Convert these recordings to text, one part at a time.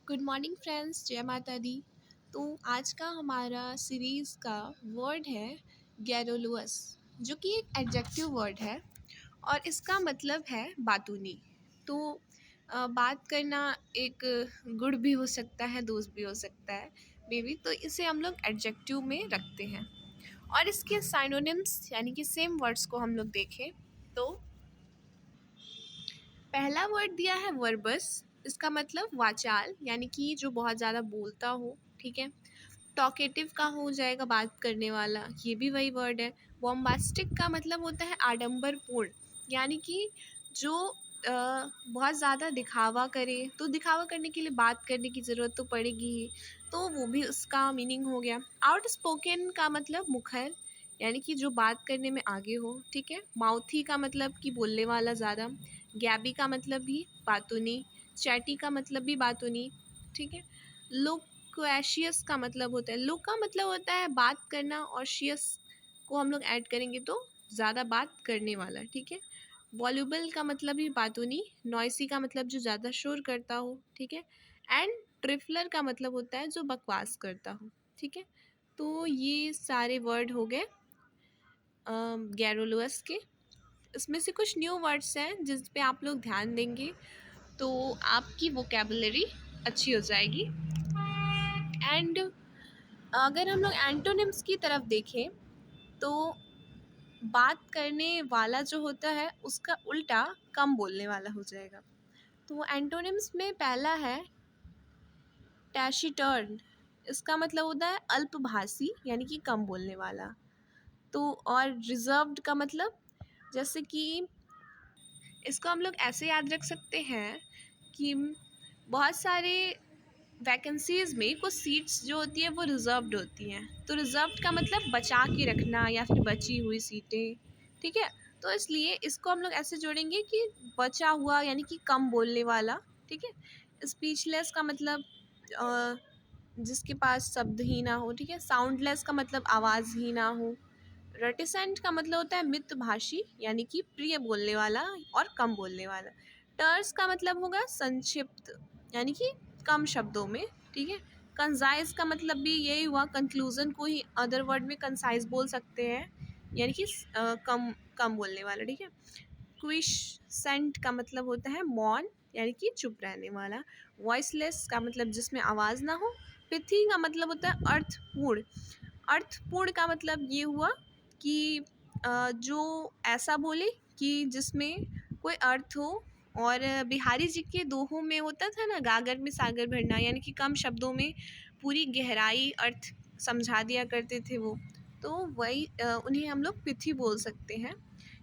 Good morning friends, जय माता दी। तो आज का हमारा सीरीज़ का वर्ड है गैरोलुअस, जो कि एक एडजेक्टिव वर्ड है और इसका मतलब है बातूनी। तो बात करना एक गुड भी हो सकता है, दोस्त भी हो सकता है मे बी, तो इसे हम लोग एडजेक्टिव में रखते हैं। और इसके साइनोनिम्स यानी कि सेम वर्ड्स को हम लोग देखें तो पहला वर्ड दिया है वर्बस। इसका मतलब वाचाल यानी कि जो बहुत ज़्यादा बोलता हो, ठीक है। टॉकेटिव का हो जाएगा बात करने वाला, ये भी वही वर्ड है। बॉम्बास्टिक का मतलब होता है आडंबरपूर्ण, यानी कि जो बहुत ज़्यादा दिखावा करे, तो दिखावा करने के लिए बात करने की ज़रूरत तो पड़ेगी ही, तो वो भी उसका मीनिंग हो गया। आउट स्पोकन का मतलब मुखर, यानी कि जो बात करने में आगे हो, ठीक है। माउथी का मतलब कि बोलने वाला ज़्यादा। गैबी का मतलब भी बातूनी। चैटी का मतलब भी बातूनी, ठीक है। लोक्वेशियस का मतलब होता है, लोक का मतलब होता है बात करना, और शियस को हम लोग ऐड करेंगे तो ज़्यादा बात करने वाला, ठीक है। वॉल्यूबल का मतलब ही बातूनी। नॉइसी का मतलब जो ज़्यादा शोर करता हो, ठीक है। एंड ट्रिफलर का मतलब होता है जो बकवास करता हो, ठीक है। तो ये सारे वर्ड हो गए गैरोलुअस के। इसमें से कुछ न्यू वर्ड्स हैं जिस पे आप लोग ध्यान देंगे तो आपकी वोकेबलरी अच्छी हो जाएगी। एंड अगर हम लोग एंटोनिम्स की तरफ देखें तो बात करने वाला जो होता है उसका उल्टा कम बोलने वाला हो जाएगा। तो एंटोनिम्स में पहला है टैशिटर्न। इसका मतलब होता है अल्पभाषी, यानी कि कम बोलने वाला। तो और रिजर्व्ड का मतलब, जैसे कि इसको हम लोग ऐसे याद रख सकते हैं कि बहुत सारे वैकेंसीज़ में कुछ सीट्स जो होती हैं वो रिज़र्व्ड होती हैं। तो रिज़र्व्ड का मतलब बचा के रखना या फिर बची हुई सीटें, ठीक है। तो इसलिए इसको हम लोग ऐसे जोड़ेंगे कि बचा हुआ यानी कि कम बोलने वाला, ठीक है। स्पीचलेस का मतलब अ, जिसके पास शब्द ही ना हो, ठीक है। साउंडलेस का मतलब आवाज़ ही ना हो। रेटिसेंट का मतलब होता है मितभाषी, यानी कि प्रिय बोलने वाला और कम बोलने वाला। टर्स का मतलब होगा संक्षिप्त, यानी कि कम शब्दों में, ठीक है। कंसाइज का मतलब भी यही हुआ, कंक्लूजन को ही अदर वर्ड में कंसाइज बोल सकते हैं, यानी कि कम कम बोलने वाला, ठीक है। क्विसेंट का मतलब होता है मौन, यानी कि चुप रहने वाला। वॉइसलेस का मतलब जिसमें आवाज़ ना हो। पिथी का मतलब होता है अर्थपूर्ण। अर्थपूर्ण का मतलब ये हुआ कि जो ऐसा बोले कि जिसमें कोई अर्थ हो। और बिहारी जी के दोहों में होता था ना, गागर में सागर भरना, यानी कि कम शब्दों में पूरी गहराई अर्थ समझा दिया करते थे वो। तो वही उन्हें हम लोग पिथी बोल सकते हैं,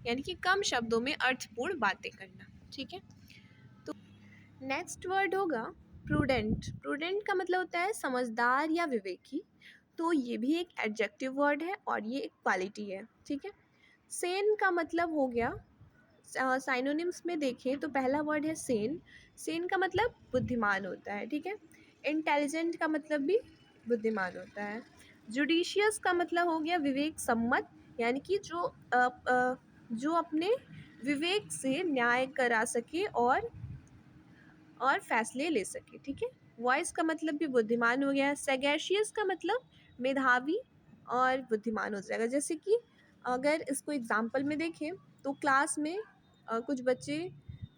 यानी कि कम शब्दों में अर्थपूर्ण बातें करना, ठीक है। तो नेक्स्ट वर्ड होगा प्रूडेंट। प्रूडेंट का मतलब होता है समझदार या विवेकी। तो ये भी एक एडजेक्टिव वर्ड है और ये एक क्वालिटी है, ठीक है। सेन का मतलब हो गया, साइनोनिम्स में देखें तो पहला वर्ड है सेन। सेन का मतलब बुद्धिमान होता है, ठीक है। इंटेलिजेंट का मतलब भी बुद्धिमान होता है। जुडिशियस का मतलब हो गया विवेक सम्मत, यानी कि जो अपने विवेक से न्याय करा सके और फैसले ले सके, ठीक है। वॉइस का मतलब भी बुद्धिमान हो गया। सैगैशियस का मतलब मेधावी और बुद्धिमान हो जाएगा। जैसे कि अगर इसको एग्जाम्पल में देखें तो क्लास में कुछ बच्चे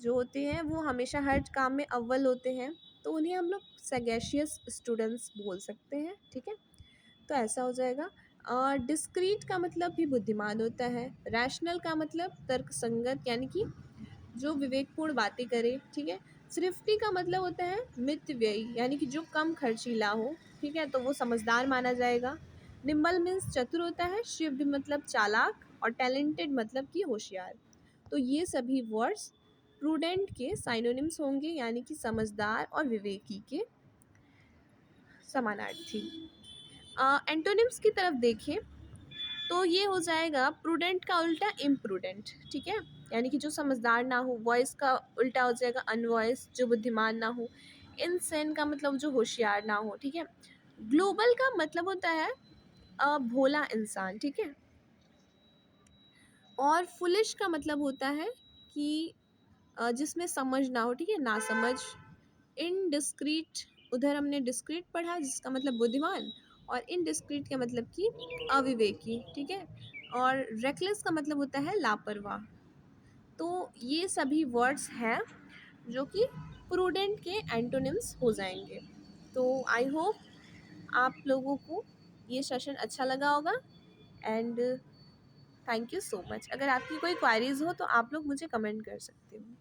जो होते हैं वो हमेशा हर काम में अव्वल होते हैं, तो उन्हें हम लोग सैगैशियस स्टूडेंट्स बोल सकते हैं, ठीक है। तो ऐसा हो जाएगा। डिस्क्रीट का मतलब भी बुद्धिमान होता है। रैशनल का मतलब तर्कसंगत, यानी कि जो विवेकपूर्ण बातें करे, ठीक है। थ्रिफ्टी का मतलब होता है मितव्ययी, यानी कि जो कम खर्चीला हो, ठीक है, तो वो समझदार माना जाएगा। निम्बल मीन्स चतुर होता है। शिव्ड मतलब चालाक, और टैलेंटेड मतलब कि होशियार। तो ये सभी वर्ड्स प्रूडेंट के साइनोनिम्स होंगे, यानी कि समझदार और विवेकी के समानार्थी। एंटोनिम्स की तरफ देखें तो ये हो जाएगा प्रूडेंट का उल्टा इम्प्रूडेंट, ठीक है, यानी कि जो समझदार ना हो। वॉइस का उल्टा हो जाएगा अनवॉइस, जो बुद्धिमान ना हो। इनसेन का मतलब जो होशियार ना हो, ठीक है। ग्लोबल का मतलब होता है भोला इंसान, ठीक है। और फुलिश का मतलब होता है कि जिसमें समझ ना हो, ठीक है, ना समझ। इनडिस्क्रीट उधर हमने डिस्क्रीट पढ़ा जिसका मतलब बुद्धिमान, और इनडिस्क्रीट का मतलब कि अविवेकी, ठीक है। और रेकलेस का मतलब होता है लापरवाह। तो ये सभी वर्ड्स हैं जो कि प्रूडेंट के एंटोनिम्स हो जाएंगे। तो आई होप आप लोगों को ये सेशन अच्छा लगा होगा, and thank you so much. अगर आपकी कोई क्वारीज हो तो आप लोग मुझे कमेंट कर सकते हो।